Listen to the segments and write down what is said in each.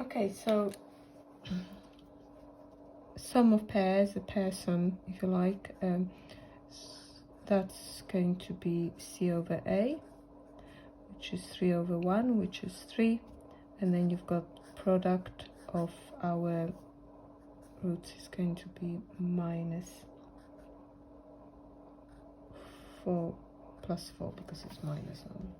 Okay, so sum of pairs, a pair sum, if you like, that's going to be C over A, which is 3 over 1, which is 3, and then you've got product of our roots is going to be minus 4 plus 4, because it's minus only.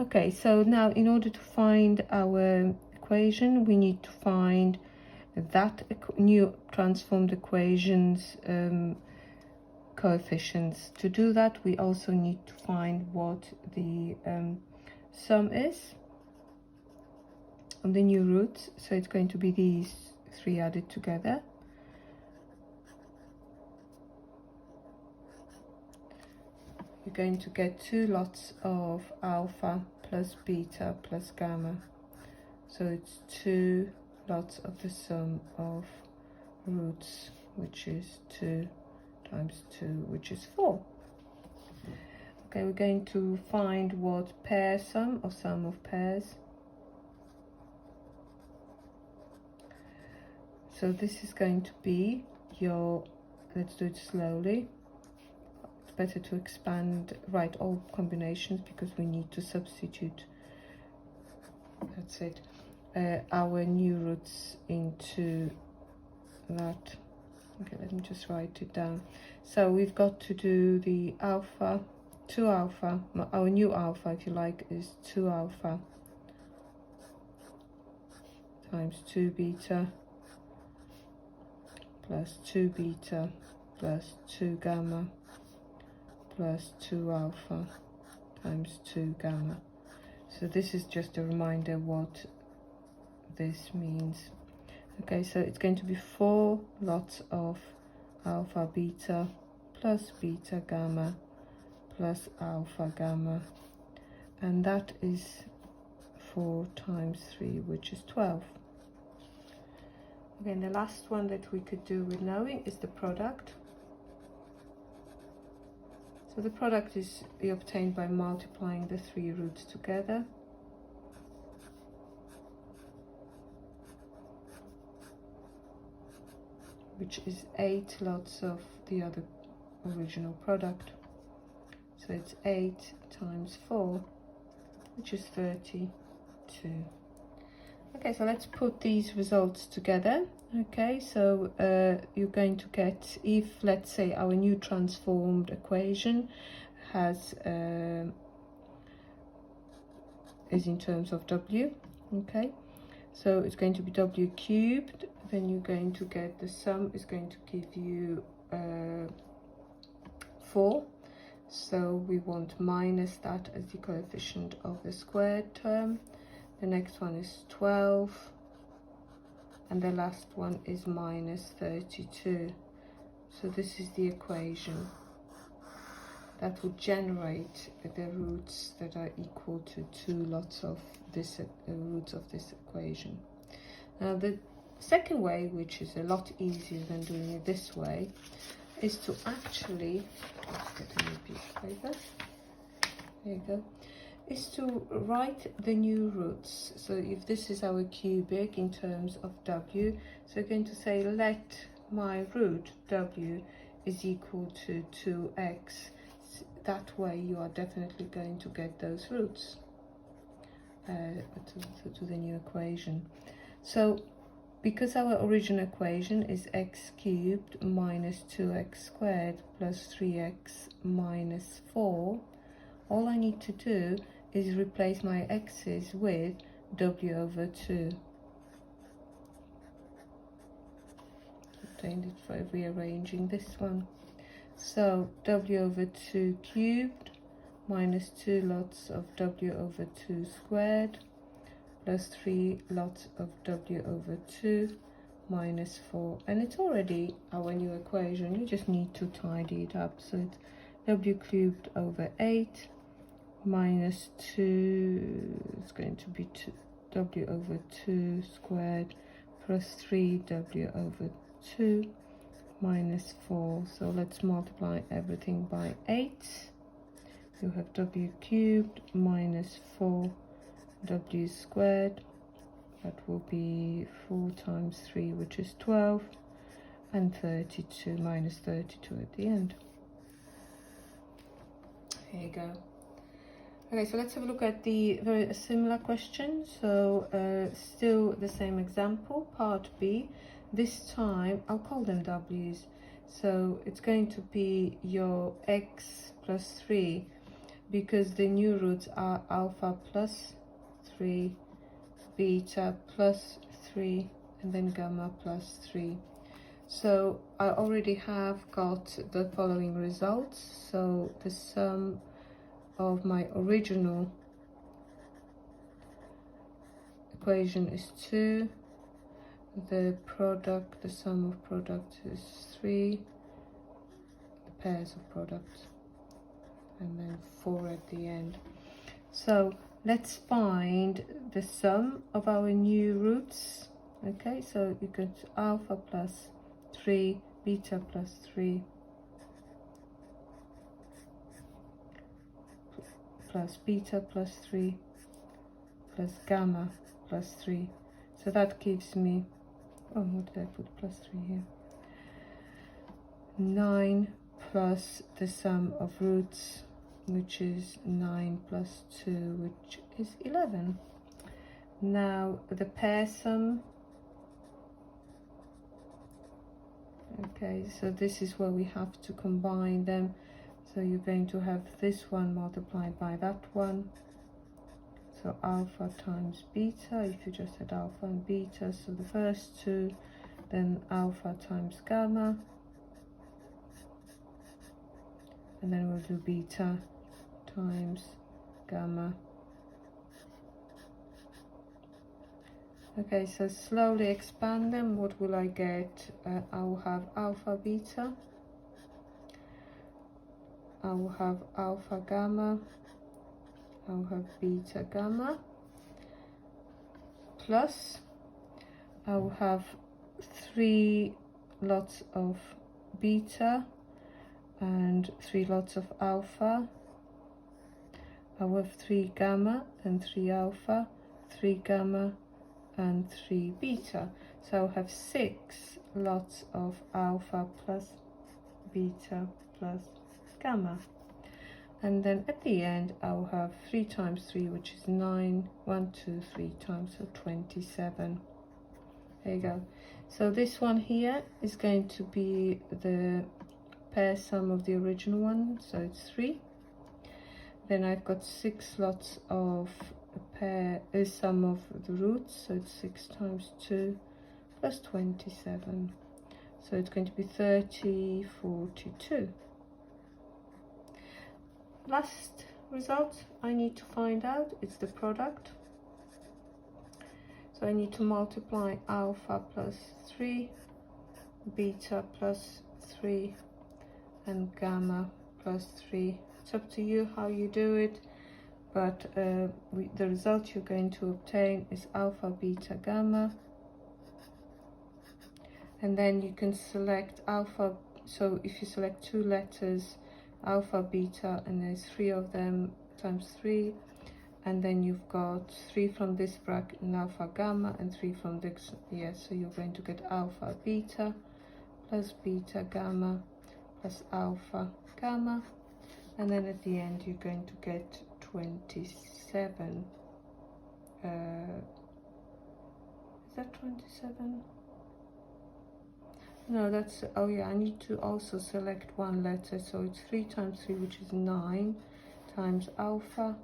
Okay, so now in order to find our equation, we need to find that new transformed equation's coefficients. To do that, we also need to find what the sum is on the new roots. So it's going to be these three added together. You're going to get two lots of alpha plus beta plus gamma. So it's two lots of the sum of roots, which is 2 times 2, which is 4. Okay, we're going to find what pair sum or sum of pairs. So this is going to be your, let's do it slowly. It's better to write all combinations because we need to substitute, that's it, our new roots into that. Okay, let me just write it down. So we've got to do the alpha, 2 alpha, our new alpha, if you like, is 2 alpha times 2 beta plus 2 beta plus 2 gamma plus 2 alpha times 2 gamma. So this is just a reminder what this means. Okay, so it's going to be 4 lots of alpha beta plus beta gamma plus alpha gamma, and that is 4 times 3, which is 12. Again, the last one that we could do with knowing is the product. So the product is obtained by multiplying the 3 roots together. Which is 8 lots of the other original product. So it's 8 times 4, which is 32. Okay, so let's put these results together. Okay, so you're going to get, if let's say our new transformed equation has is in terms of W, okay, so it's going to be W cubed, then you're going to get the sum is going to give you 4. So we want minus that as the coefficient of the squared term. The next one is 12, and the last one is minus 32. So this is the equation that would generate the roots that are equal to 2 lots of this roots of this equation. Now the second way, which is a lot easier than doing it this way, is to actually, let's get a new piece of paper, there you go, is to write the new roots. So if this is our cubic in terms of W, so we're going to say let my root W is equal to 2x. That way you are definitely going to get those roots to the new equation. So because our original equation is x cubed minus 2x squared plus 3x minus 4, all I need to do is replace my x's with W over 2. Obtained it by rearranging this one. So W over 2 cubed minus 2 lots of W over 2 squared plus 3 lots of W over 2 minus 4, and it's already our new equation. You just need to tidy it up. So it's W cubed over 8 minus 2 is going to be 2 W over 2 squared plus 3 W over 2 minus 4. So let's multiply everything by 8. You have W cubed minus 4 W squared that will be 4 times 3, which is 12, and 32 minus 32 at the end. Here you go. Okay, so let's have a look at the very similar question. So still the same example, part B. This time I'll call them W's. So it's going to be your x plus 3, because the new roots are alpha plus 3, beta plus 3, and then gamma plus 3. So I already have got the following results. So the sum of my original equation is 2, the product, the sum of products is 3, the pairs of products, and then 4 at the end. So let's find the sum of our new roots. Okay, so you get alpha plus 3, beta plus 3, plus beta plus 3, plus gamma plus 3. So that gives me, oh, what did I put plus 3 here? 9 plus the sum of roots, which is 9 plus 2, which is 11. Now the pair sum. Okay, so this is where we have to combine them. So you're going to have this one multiplied by that one. So alpha times beta, if you just had alpha and beta, so the first two, then alpha times gamma, and then we'll do beta times gamma. Okay, so slowly expand them. What will I get? I will have alpha beta, I will have alpha gamma, I will have beta gamma, plus I will have 3 lots of beta and 3 lots of alpha. I will have 3 gamma and 3 alpha, 3 gamma and 3 beta. So I'll have 6 lots of alpha plus beta plus gamma. And then at the end I'll have 3 times 3, which is 9, 1, 2, 3 times, so 27. There you go. So this one here is going to be the pair sum of the original one, so it's 3. Then I've got 6 lots of pair sum of the roots, so it's 6 times 2 plus 27, so it's going to be 30, 42. Last result I need to find out, it's the product. So I need to multiply alpha plus 3, beta plus 3, and gamma plus 3. It's up to you how you do it, but the result you're going to obtain is alpha, beta, gamma. And then you can select alpha, so if you select 2 letters, alpha, beta, and there's 3 of them, times 3, and then you've got 3 from this bracket and alpha, gamma, and 3 from this, yes, so you're going to get alpha, beta, plus beta, gamma, plus alpha, gamma, and then at the end you're going to get 27. Is that 27? No, that's, oh yeah, I need to also select 1 letter, so it's 3 times 3, which is 9, times alpha,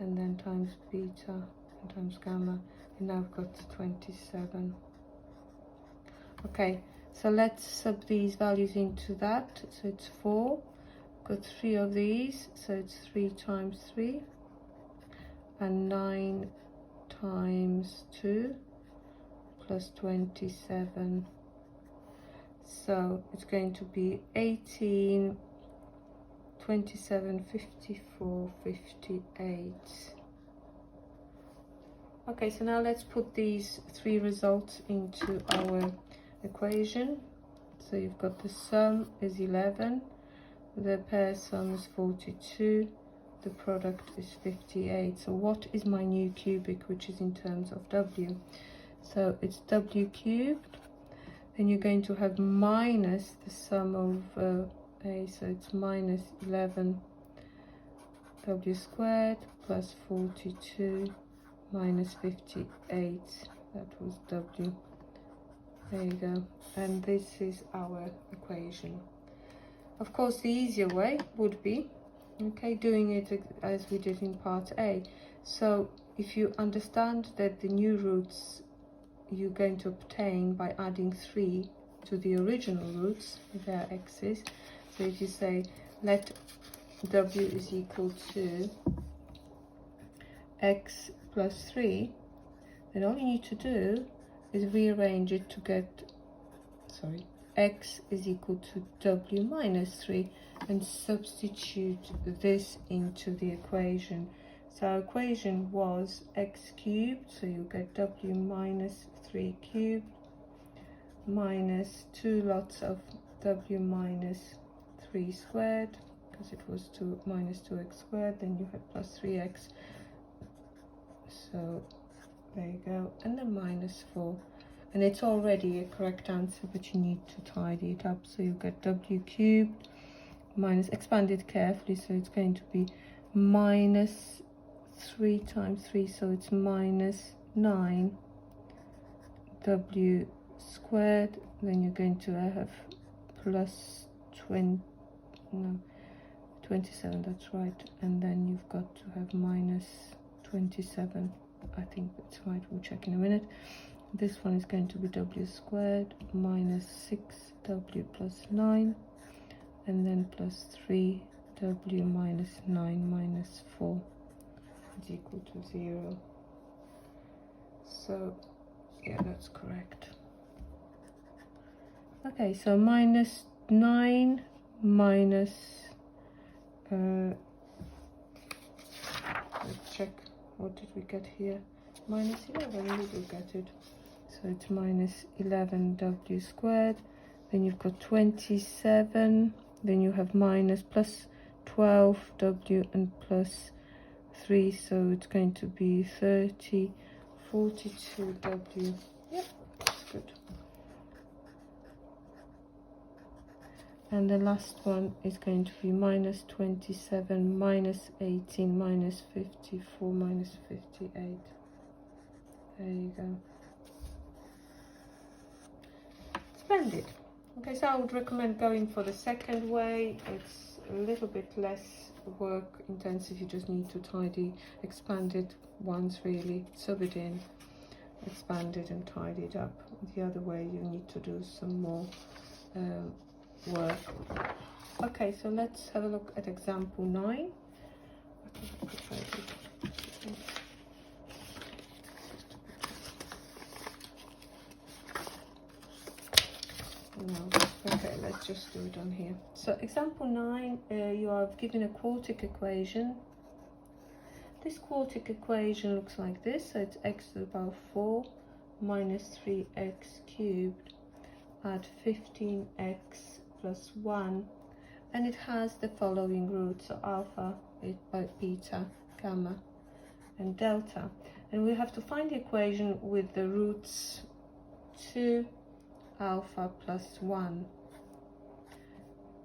and then times beta, and times gamma, and now I've got 27. Okay, so let's sub these values into that, so it's 4, got 3 of these, so it's 3 times 3, and 9 times 2, plus 27. So it's going to be 18, 27, 54, 58. Okay, so now let's put these 3 results into our equation. So you've got the sum is 11, the pair sum is 42, the product is 58. So what is my new cubic, which is in terms of w? So it's w cubed, then you're going to have minus the sum of a, so it's minus 11 w squared plus 42 minus 58, that was w. There you go, and this is our equation. Of course, the easier way would be, okay, doing it as we did in part A. So if you understand that the new roots you're going to obtain by adding 3 to the original roots, their x's, so if you say let w is equal to x plus 3, then all you need to do is rearrange it to get, sorry, x is equal to w minus 3, and substitute this into the equation. So our equation was x cubed, so you get w minus 3 cubed minus 2 lots of w minus 3 squared, because it was 2 minus 2x squared, then you have plus 3x, so there you go, and then minus 4. And it's already a correct answer, but you need to tidy it up. So you get w cubed minus, expand it carefully, so it's going to be minus 3 times 3, so it's minus 9 w squared, then you're going to have plus 27, that's right, and then you've got to have minus 27, I think that's right, we'll check in a minute. This one is going to be w squared minus 6w plus 9, and then plus 3w minus 9 minus 4 is equal to 0. So yeah, that's correct. Okay, so minus 9 minus let's check, what did we get here? Minus 11, we will get it. So it's minus 11w squared, then you've got 27, then you have minus plus 12w and plus 3, so it's going to be 30, 42w. Yep, that's good. And the last one is going to be minus 27 minus 18 minus 54 minus 58. There you go. Splendid. Okay, so I would recommend going for the second way. It's a little bit less work intensive. You just need to tidy, expand it once really, sub it in, expand it and tidy it up. The other way you need to do some more work. Okay, so let's have a look at example 9. No. Okay, let's just do it on here. So example 9, you are given a quartic equation. This quartic equation looks like this. So it's x to the power 4 minus 3x cubed at 15x plus 1, and it has the following roots, so alpha, beta, gamma and delta, and we have to find the equation with the roots 2 alpha plus 1,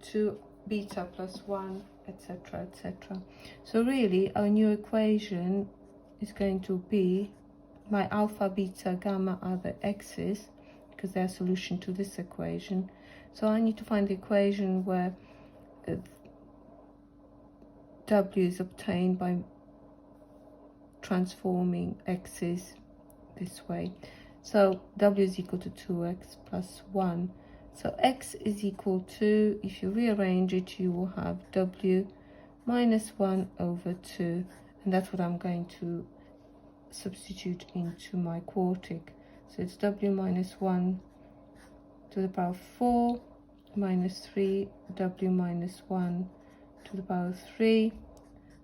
2 beta plus 1, etc, etc. So really our new equation is going to be, my alpha, beta, gamma are the x's because they're a solution to this equation. So I need to find the equation where w is obtained by transforming x's this way. So w is equal to 2x plus 1. So x is equal to, if you rearrange it, you will have w minus 1 over 2. And that's what I'm going to substitute into my quartic. So it's w minus 1 to the power 4 minus 3, w minus 1 to the power 3,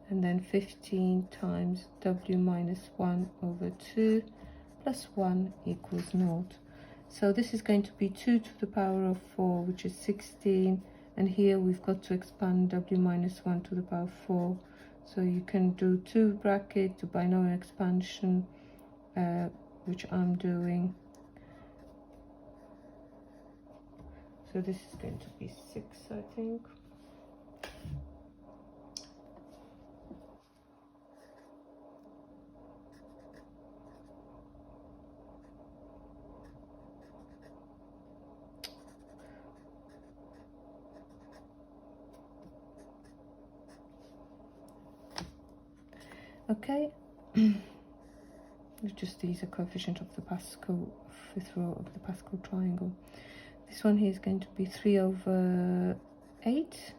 and then 15 times w minus 1 over 2 plus 1 equals 0. So this is going to be 2 to the power of 4, which is 16, and here we've got to expand w minus 1 to the power 4, So you can do 2 brackets to binomial expansion, which I'm doing. So this is going to be 6, I think. Okay. Just these are coefficient of the Pascal, 5th row of the Pascal triangle. This one here is going to be 3/8,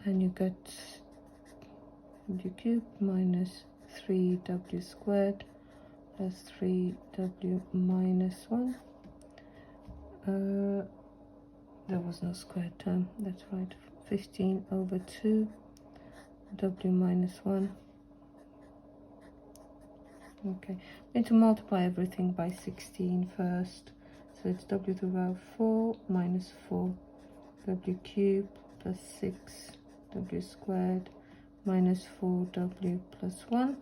and you get w cubed minus 3w squared plus 3w minus 1. There was no squared term, that's right. 15/2 w minus 1. Okay, I'm going to multiply everything by 16 first. So it's w to the power 4 minus 4 w cubed plus 6 w squared minus 4w plus 1,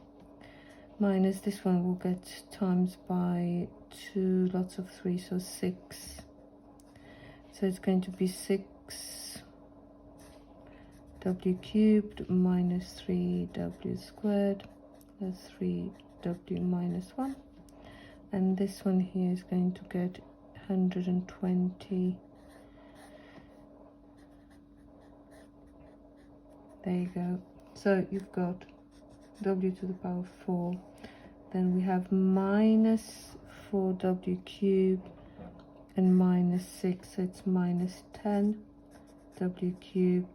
minus this one will get times by 2 lots of 3, so 6. So it's going to be 6 w cubed minus 3w squared plus 3w minus 1, and this one here is going to get 120. There you go. So you've got w to the power 4, then we have minus 4w cubed and minus 6, so it's minus 10 w cubed.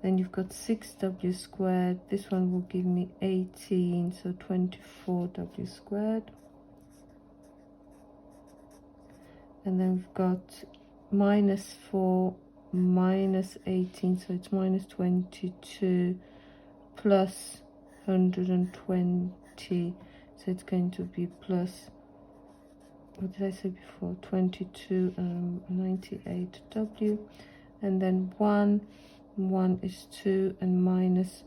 Then you've got 6w squared, this one will give me 18, so 24w squared. And then we've got minus 4 minus 18, so it's minus 22 plus 120, so it's going to be plus, what did I say before, 22 98w, and then 1 is 2, and minus,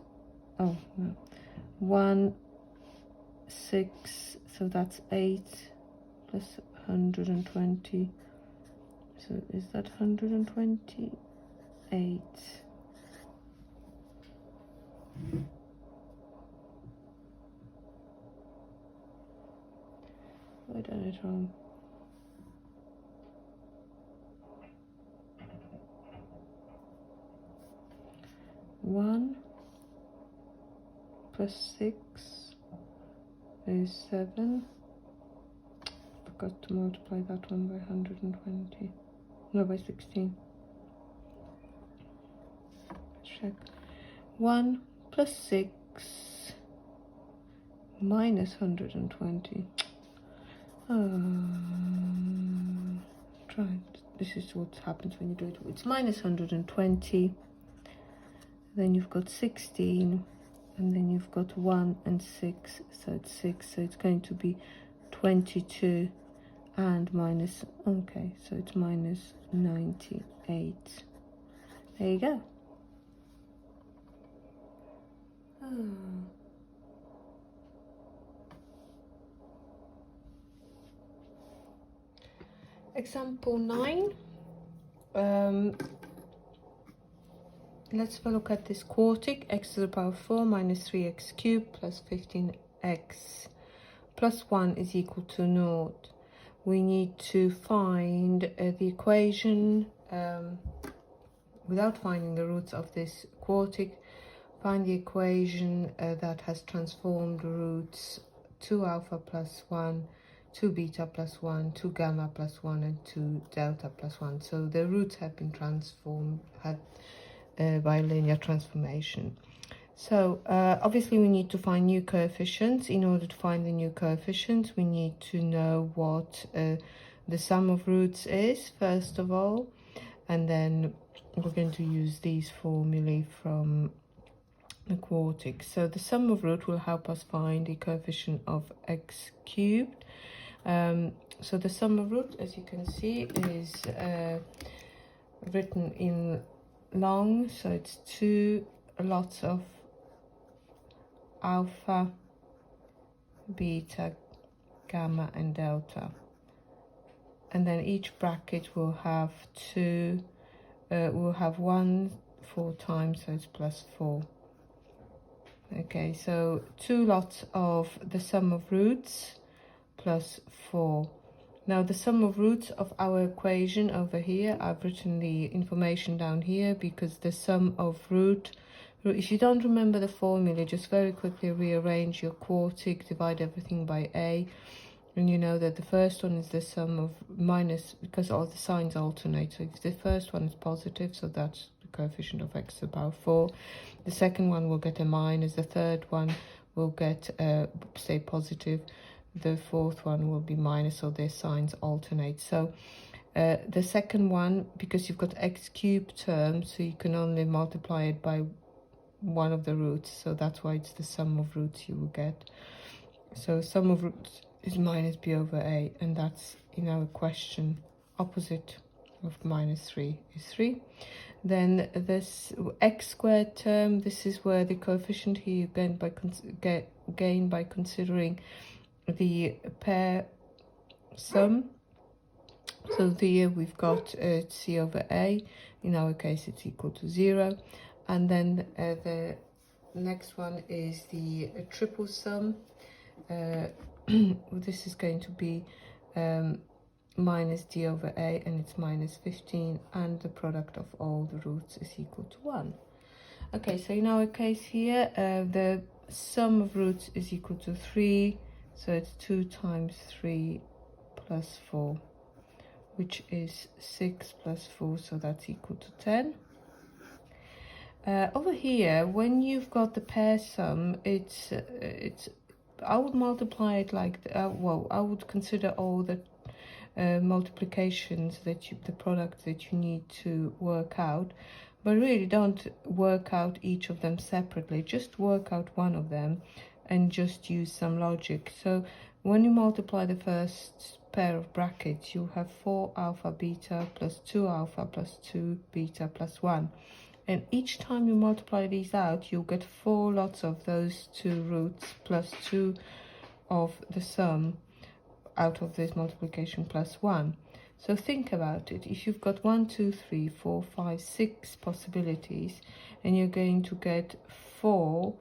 oh no, 1 6, so that's 8 plus 120, so is that 128? I done it wrong. One plus 6 is 7. Forgot to multiply that one by 120. No, by 16. Check. 1 plus 6 minus 120. Try it. This is what happens when you do it. It's minus 120. Then you've got 16, and then you've got 1 and 6, so it's 6, so it's going to be 22 and minus, okay, so it's minus 98. There you go. Example 9. Let's have a look at this quartic. X to the power 4 minus 3x cubed plus 15x plus 1 is equal to 0. We need to find the equation without finding the roots of this quartic. Find the equation that has transformed roots 2 alpha plus 1, 2 beta plus 1, 2 gamma plus 1, and 2 delta plus 1. So the roots have been transformed by linear transformation. So obviously we need to find new coefficients. In order to find the new coefficients, we need to know what the sum of roots is, first of all, and then we're going to use these formulae from the quartic. So the sum of root will help us find the coefficient of x cubed. So the sum of root, as you can see, is written in long, so it's 2 lots of alpha, beta, gamma and delta, and then each bracket will have two, will have 1 4 times, so it's plus 4. Okay, so 2 lots of the sum of roots plus 4. Now the sum of roots of our equation over here, I've written the information down here because the sum of root, if you don't remember the formula, just very quickly rearrange your quartic, divide everything by a, and you know that the first one is the sum of minus, because all the signs alternate. So if the first one is positive, so that's the coefficient of x to the power 4. The second one will get a minus, the third one will get, say, positive, the fourth one will be minus, so their signs alternate. So the second one, because you've got x cubed terms, so you can only multiply it by one of the roots, so that's why it's the sum of roots you will get. So sum of roots is minus b over a, and that's in our question. Opposite of minus 3 is 3. Then this x squared term, this is where the coefficient here you gain by considering the pair sum. So here we've got c over a, in our case it's equal to 0, and then the next one is the triple sum. This is going to be minus d over a, and it's minus 15, and the product of all the roots is equal to 1. Okay, so in our case here, the sum of roots is equal to 3, so it's 2 times 3 plus 4, which is 6 plus 4, so that's equal to 10. Over here, when you've got the pair sum, it's I would multiply it like, well, I would consider all the multiplications that the products that you need to work out, but really don't work out each of them separately, just work out one of them and just use some logic. So when you multiply the first pair of brackets, you have 4 alpha beta plus 2 alpha plus 2 beta plus 1. And each time you multiply these out, you'll get 4 lots of those 2 roots plus 2 of the sum out of this multiplication plus 1. So think about it. If you've got 1, 2, 3, 4, 5, 6 possibilities, and you're going to get 4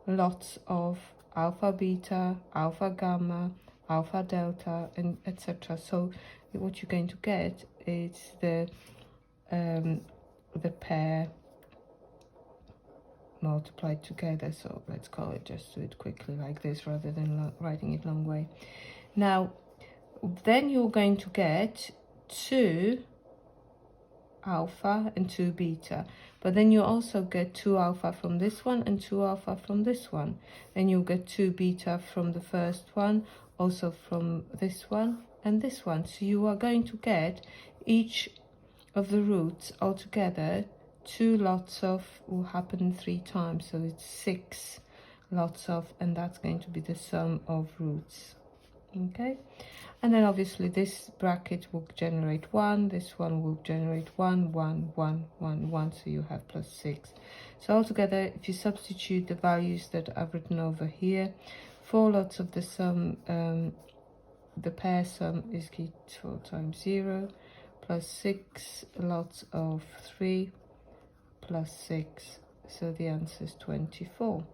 lots of alpha beta, alpha gamma, alpha delta, and etc. So what you're going to get is the pair multiplied together. So let's call it, just do it quickly like this rather than writing it long way. Now then you're going to get 2 alpha and 2 beta, but then you also get 2 alpha from this one and 2 alpha from this one, and you'll get 2 beta from the first one, also from this one and this one. So you are going to get each of the roots altogether 2 lots of, will happen 3 times, so it's 6 lots of, and that's going to be the sum of roots. Okay, and then obviously this bracket will generate 1, this one will generate 1, 1, 1, 1, 1, so you have plus 6. So altogether, if you substitute the values that I've written over here, 4 lots of the sum, the pair sum is 4 times 0 plus 6 lots of 3 plus 6, so the answer is 24.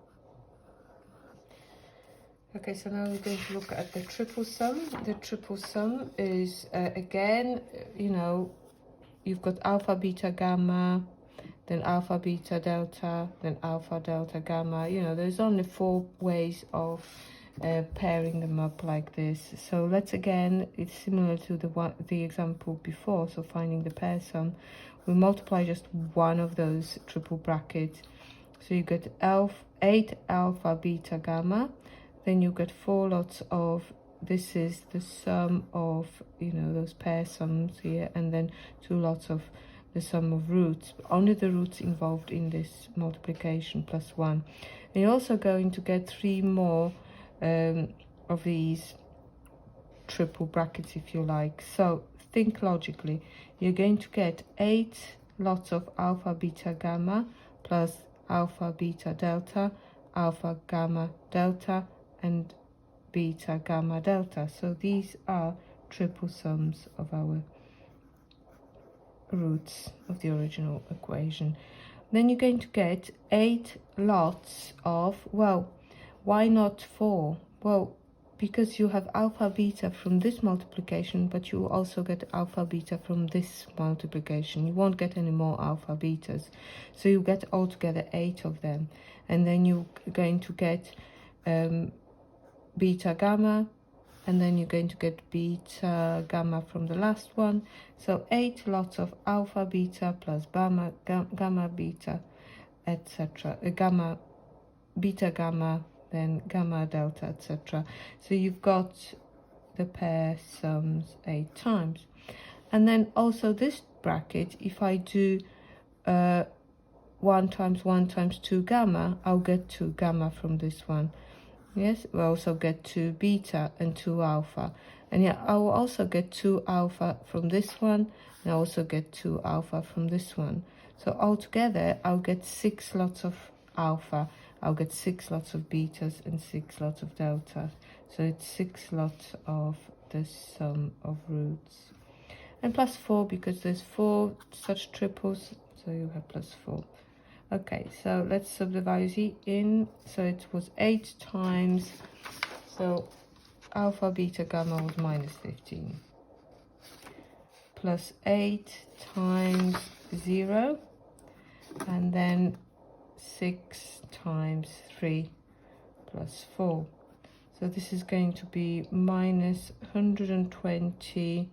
Okay, so now we're going to look at the triple sum. The triple sum is, again, you know, you've got alpha, beta, gamma, then alpha, beta, delta, then alpha, delta, gamma. You know, there's only 4 ways of pairing them up like this. So let's, again, it's similar to the example before, so finding the pair sum. We multiply just one of those triple brackets. So you get 8 alpha, beta, gamma. Then you get 4 lots of, this is the sum of, you know, those pair sums here, and then 2 lots of the sum of roots, only the roots involved in this multiplication plus 1. And you're also going to get 3 more of these triple brackets, if you like. So think logically. You're going to get 8 lots of alpha, beta, gamma plus alpha, beta, delta, alpha, gamma, delta, and beta, gamma, delta. So these are triple sums of our roots of the original equation. Then you're going to get 8 lots of, well, why not 4? Well, because you have alpha beta from this multiplication, but you also get alpha beta from this multiplication. You won't get any more alpha betas. So you get altogether 8 of them. And then you're going to get beta gamma, and then you're going to get beta gamma from the last one. So 8 lots of alpha beta plus gamma beta, etc. Gamma, beta gamma, then gamma delta, etc. So you've got the pair sums 8 times. And then also this bracket, if I do 1 times 1 times 2 gamma, I'll get 2 gamma from this one. Yes, we'll also get 2 beta and 2 alpha. And yeah, I will also get 2 alpha from this one, and I also get 2 alpha from this one. So altogether, I'll get 6 lots of alpha, I'll get 6 lots of betas, and 6 lots of deltas. So it's 6 lots of the sum of roots. And plus 4, because there's 4 such triples, so you have plus 4. Okay, so let's sub the values in. So it was 8 times, so alpha, beta, gamma was minus 15. Plus 8 times 0, and then 6 times 3 plus 4. So this is going to be minus 120,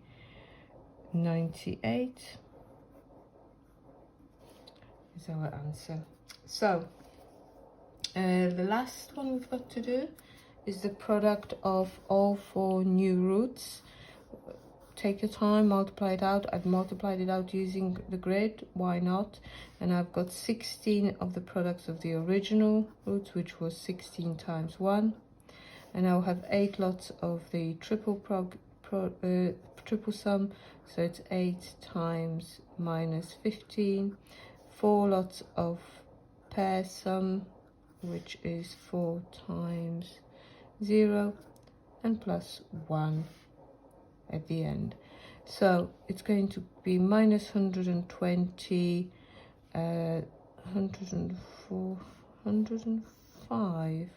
98. Is our answer. So the last one we've got to do is the product of all 4 new roots. Take your time, multiply it out. I've multiplied it out using the grid, why not? And I've got 16 of the products of the original roots, which was 16 times 1. And I'll have 8 lots of the triple sum, so it's 8 times minus 15. 4 lots of pair sum, which is 4 times 0, and plus 1 at the end. So it's going to be minus 120, 104, 105. I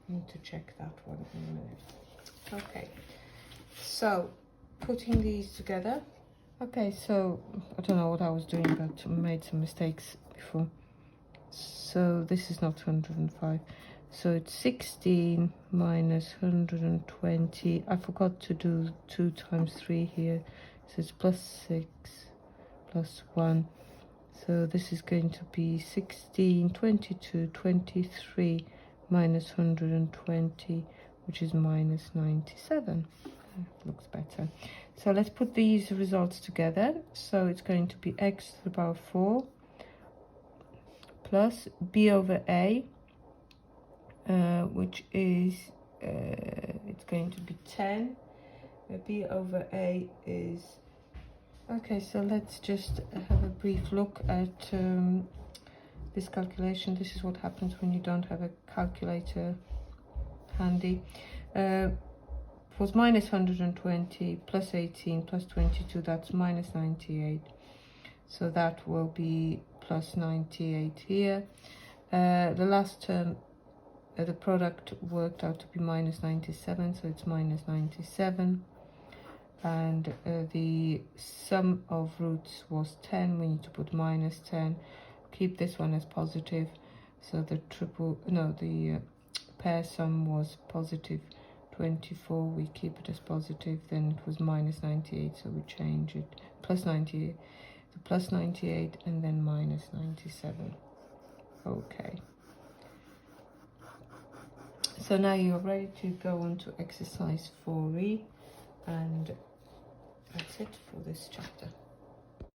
need to check that one in a minute. Okay, so putting these together. Okay, so I don't know what I was doing, but I made some mistakes before. So this is not 105. So it's 16 minus 120. I forgot to do 2 times 3 here. So it's plus 6 plus 1. So this is going to be 16, 22, 23 minus 120, which is minus 97. Looks better. So let's put these results together. So it's going to be x to the power 4 plus b over a, which is it's going to be 10. B over a is, okay, so let's just have a brief look at this calculation. This is what happens when you don't have a calculator handy. Was minus 120 plus 18 plus 22, that's minus 98. So that will be plus 98 here. The last term, the product worked out to be minus 97, so it's minus 97. And the sum of roots was 10. We need to put minus 10. Keep this one as positive. So the the pair sum was positive 24, we keep it as positive. Then it was minus 98, so we change it plus 98, so plus 98 and then minus 97. Okay, so now you're ready to go on to exercise 4e, and that's it for this chapter.